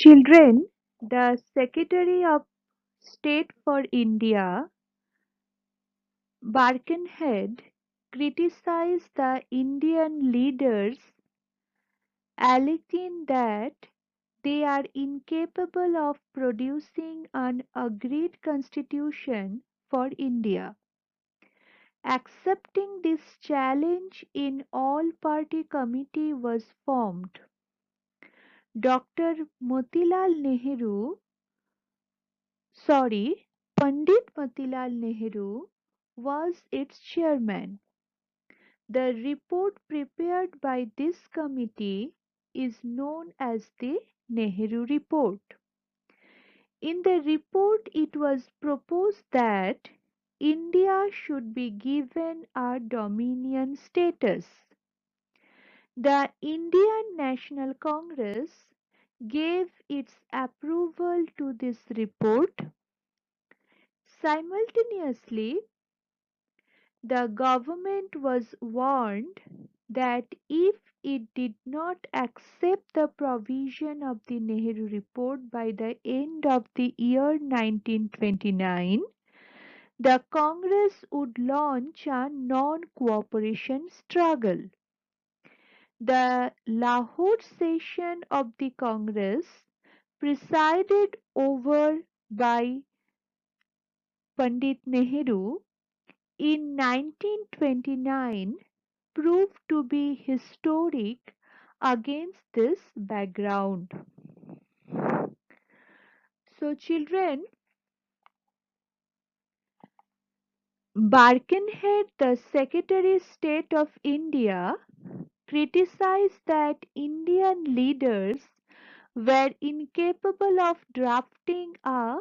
Children, the Secretary of State for India, Birkenhead, criticized the Indian leaders, alleging that they are incapable of producing an agreed constitution for India. Accepting this challenge, an all-party committee was formed. Dr. Motilal Nehru, sorry, Pandit Motilal Nehru was its chairman. The report prepared by this committee is known as the Nehru Report. In the report, it was proposed that India should be given a dominion status. The Indian National Congress gave its approval to this report. Simultaneously, the government was warned that if it did not accept the provision of the Nehru Report by the end of the year 1929, the Congress would launch a non cooperation struggle. The Lahore session of the Congress, presided over by Pandit Nehru in 1929, proved to be historic against this background. So, children, Birkenhead, the Secretary of State of India, criticized that Indian leaders were incapable of drafting a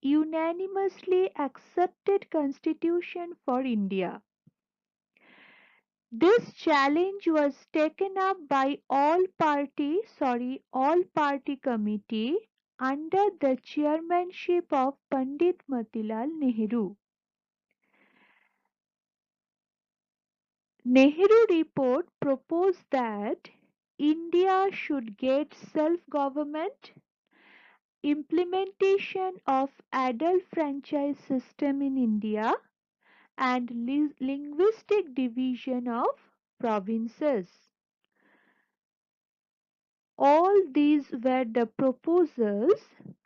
unanimously accepted constitution for India. This challenge was taken up by all party committee under the chairmanship of Pandit Motilal Nehru. Nehru report proposed that India should get self-government, implementation of adult franchise system in India, and linguistic division of provinces. All these were the proposals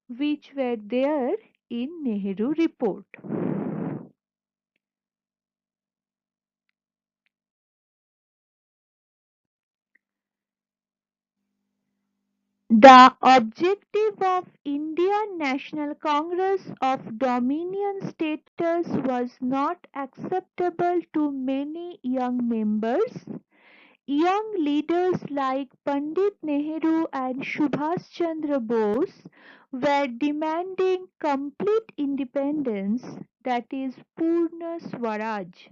which were there in Nehru report. The objective of Indian National Congress of Dominion status was not acceptable to many young members. Young leaders like Pandit Nehru and Subhash Chandra Bose were demanding complete independence, that is, Purna Swaraj.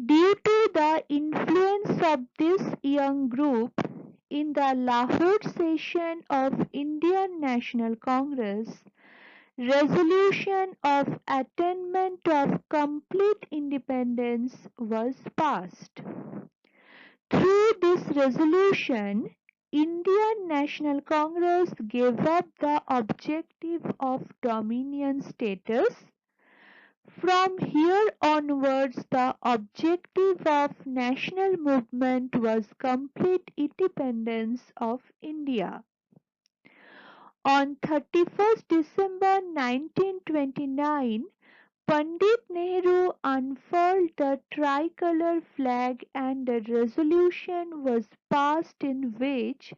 Due to the influence of this young group in the Lahore session of Indian National Congress, resolution of attainment of complete independence was passed. Through this resolution, Indian National Congress gave up the objective of dominion status. From here onwards, the objective of national movement was complete independence of India. On 31st December 1929, Pandit Nehru unfurled the tricolour flag and a resolution was passed in which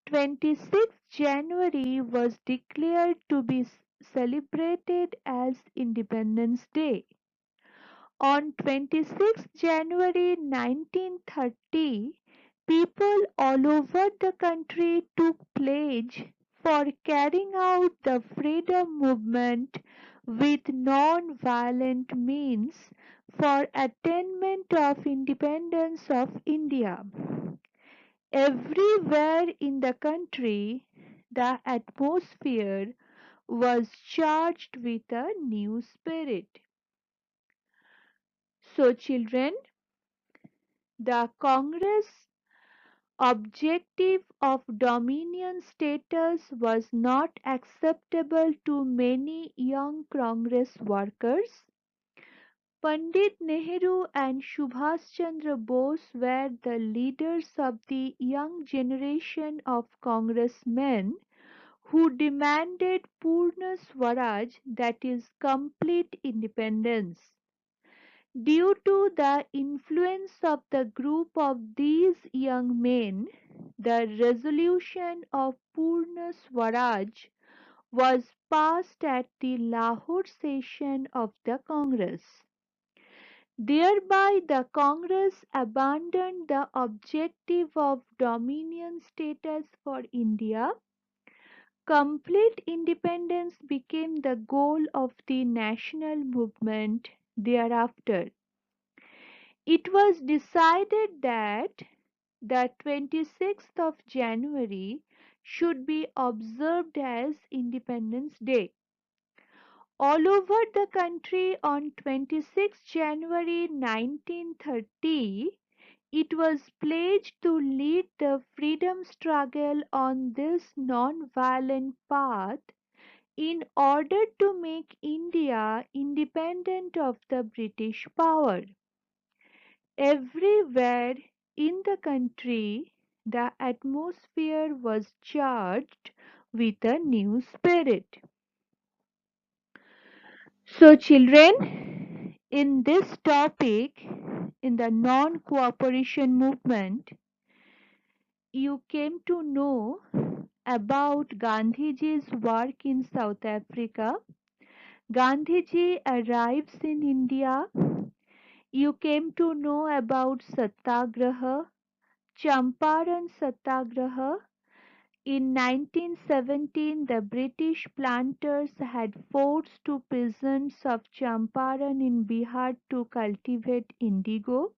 26th January was declared to be celebrated as Independence Day. On 26th January 1930, people all over the country took pledge for carrying out the freedom movement with non-violent means for attainment of independence of India. Everywhere in the country, the atmosphere was charged with a new spirit. So, children, the Congress objective of dominion status was not acceptable to many young Congress workers. Pandit Nehru and Subhash Chandra Bose were the leaders of the young generation of congressmen who demanded Purna Swaraj, that is, complete independence. Due to the influence of the group of these young men, the resolution of Purna Swaraj was passed at the Lahore session of the Congress. Thereby, the Congress abandoned the objective of dominion status for India. Complete independence became the goal of the national movement thereafter. It was decided that the 26th of January should be observed as Independence Day. All over the country on 26 January 1930, it was pledged to lead the freedom struggle on this non-violent path in order to make India independent of the British power. Everywhere in the country, the atmosphere was charged with a new spirit. So, children, in this topic, in the non cooperation movement, you came to know about Gandhiji's work in South Africa. Gandhiji arrives in India. You came to know about Satyagraha, Champaran Satyagraha. In 1917, the British planters had forced two peasants of Champaran in Bihar to cultivate indigo,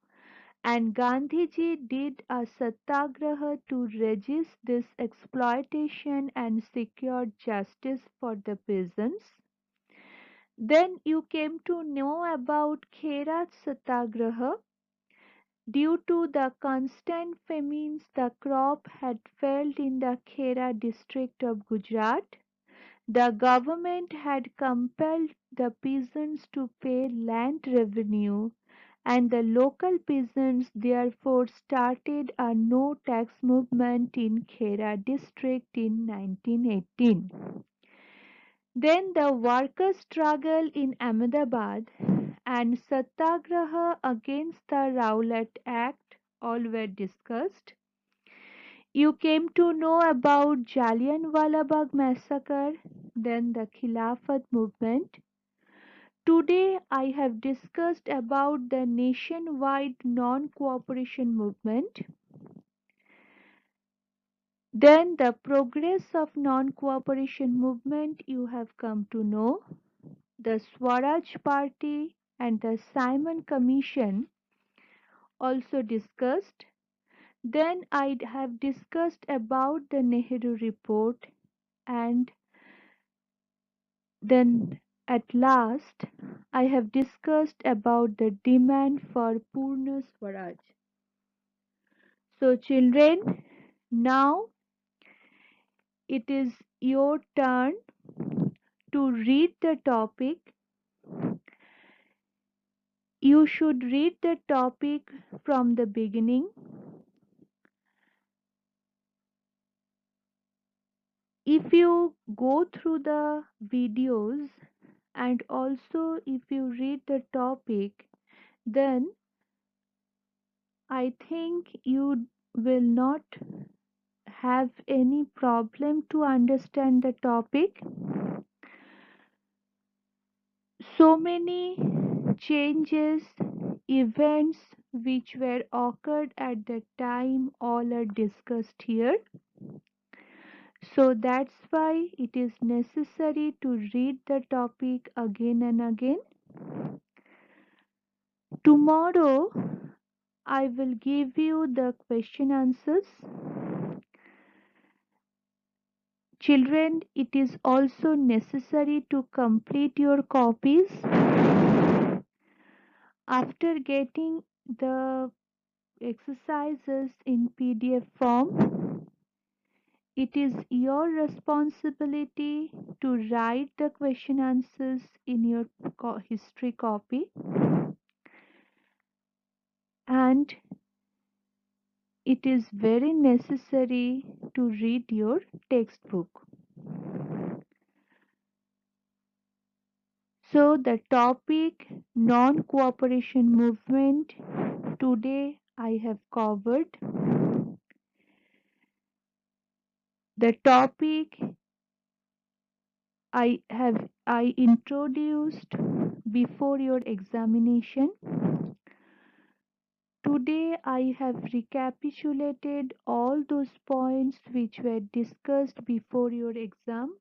and Gandhiji did a satyagraha to resist this exploitation and secure justice for the peasants. Then you came to know about Khera Satyagraha. Due to the constant famines, the crop had failed in the Khera district of Gujarat. The government had compelled the peasants to pay land revenue, and the local peasants therefore started a no tax movement in Khera district in 1918. Then the workers' struggle in Ahmedabad and Satyagraha against the Rowlatt Act all were discussed. You came to know about Jallianwala Bagh massacre, then the Khilafat movement. Today I have discussed about the nationwide non-cooperation movement, then the progress of non-cooperation movement you have come to know, the Swaraj Party and the Simon Commission also discussed. Then I have discussed about the Nehru report, and then at last I have discussed about the demand for Purna Swaraj. So children, now it is your turn to read the topic. You should read the topic from the beginning. If you go through the videos and also if you read the topic, then I think you will not have any problem to understand the topic. So many changes, events which were occurred at the time all are discussed here. So that's why it is necessary to read the topic again and again. Tomorrow I will give you the question answers. Children, it is also necessary to complete your copies. After getting the exercises in PDF form. It is your responsibility to write the question answers in your history copy, and it is very necessary to read your textbook. So, the topic non cooperation movement today I have covered. The topic I introduced before your examination. Today I have recapitulated all those points which were discussed before your exam.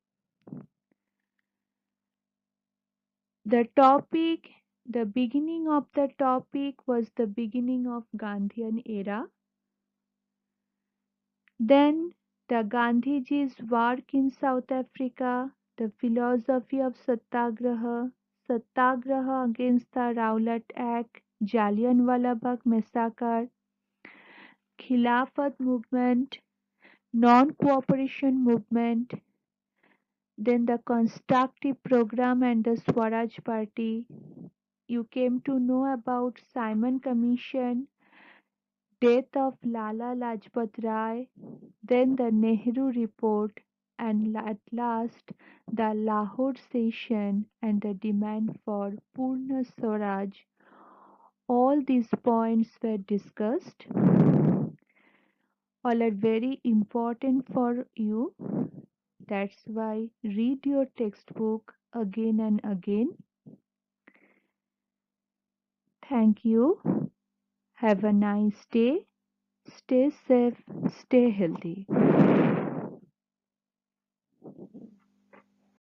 The topic, the beginning of the topic was the beginning of Gandhian era. Then the Gandhiji's work in South Africa, the philosophy of Satyagraha, Satyagraha against the Rowlatt Act, Jallianwala Bagh massacre, Khilafat movement, non-cooperation movement, then the constructive program and the Swaraj Party. You came to know about Simon Commission, death of Lala Lajpat Rai, then the Nehru Report, and at last the Lahore Session and the demand for Purna Swaraj. All these points were discussed. All are very important for you. That's why read your textbook again and again. Thank you. Have a nice day. Stay safe, stay healthy.